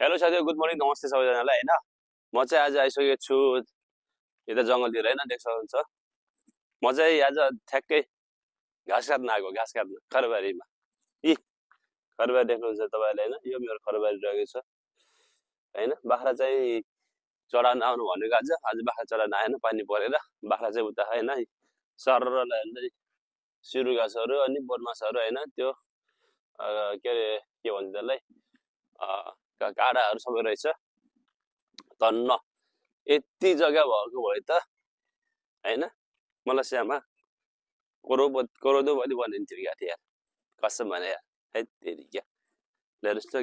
Hello साथीहरु, good morning, नमस्ते सबैजनालाई हैन। म चाहिँ आज आइसकेको छु यता जङ्गलतिर हैन, देख्न सक्नुहुन्छ। म चाहिँ आज ठ्याक्कै घाँस काट्न आएको, घाँस काट्न खरबारीमा। यी खरबारी देख्नुहुन्छ तपाईहरुले हैन, यो मेरो खरबारी रहेको छ हैन। बाख्रा चाहिँ चढाउन आउनु भनेको आज बाख्रा चढाउन आएन, पानी परेर। बाख्रा चाहिँ उता हैन सररलाई हेर्दै सिरु घाँसहरु अनि बोनमासहरु हैन, त्यो के अरे के भन्छ त्यसलाई काडाहरु सबै रहेछ। तन्न यति जग्गा भएको भए त हैन, मलाई स्यामा करोडपति बनिन्थ्यो क्या थिया, कसम भने यार। है तेरी क्या लेर यस्तो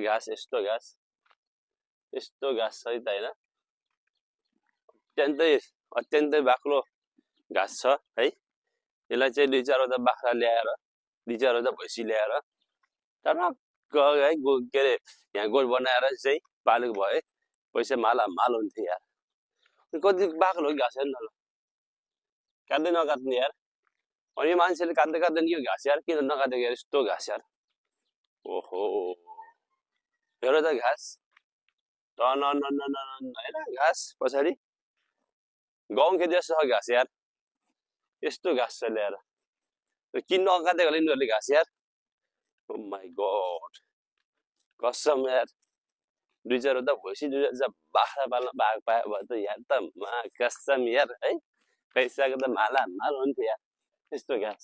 घाँस सहित हैन, अत्यन्तै बाक्लो घाँस छ है। यसलाई चाहिँ दुई चारवटा बाख्रा ल्याएर, दुई चारवटा भैँसी ल्याएर टनक्क है के अरे यहाँ गोठ बनाएर चाहिँ पालेको भए पैसा मालामाल हुन्थ्यो यार। कति बाक्लो घाँस हेर्नु न, काट्दै नकाट्ने यार। अनि यो मान्छेले काट्दै काट्दैन यो घाँस यार, किन नकाटेको यार यस्तो घाँस यार। ओहो हेर त घाँस हैन, घाँस पछाडि गहुँ खेती जस्तो छ घाँस यार। यस्तो घाँस छ ल्याएर किन नकाटेको होला यिनीहरूले घाँस यार। ओ माई गॉड, कसम यार। दुई चारवटा भैँसी, दुई चारवटा बाख्रा पाल्न पायो भए त यार त कसम यार है, पैसाको त मालामाल हुन्थ्यो यार। यस्तो घाँस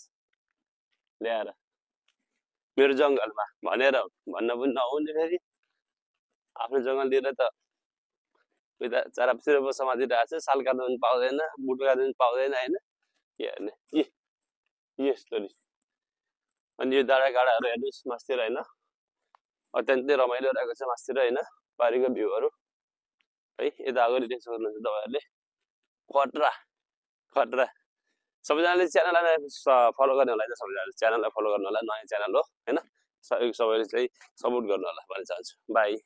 ल्याएर मेरो जङ्गलमा भनेर भन्न पनि नहुने फेरि। आफ्नो जङ्गलतिर त उता चरापसिरप समातिरहेको छ, साल काट्नु पनि पाउँदैन, बुटो काट्नु पनि पाउँदैन हैन। के हेर्ने यस्तो नि। अनि यो डाँडाकाँडाहरू हेर्नुहोस् मास्तिर हैन, अत्यन्तै रमाइलो रहेको छ मास्तिर हैन, बारीको भ्यूहरू है। यता अगाडि देख्न सक्नुहुन्छ तपाईहरुले, खतरा खतरा। सबैजनाले च्यानललाई फलो गर्ने होला हैन, सबैजनाले च्यानललाई फलो गर्नु होला, नयाँ च्यानल हो हैन। सबैले चाहिँ सपोर्ट गर्नु होला भन्न चाहन्छु। बाई।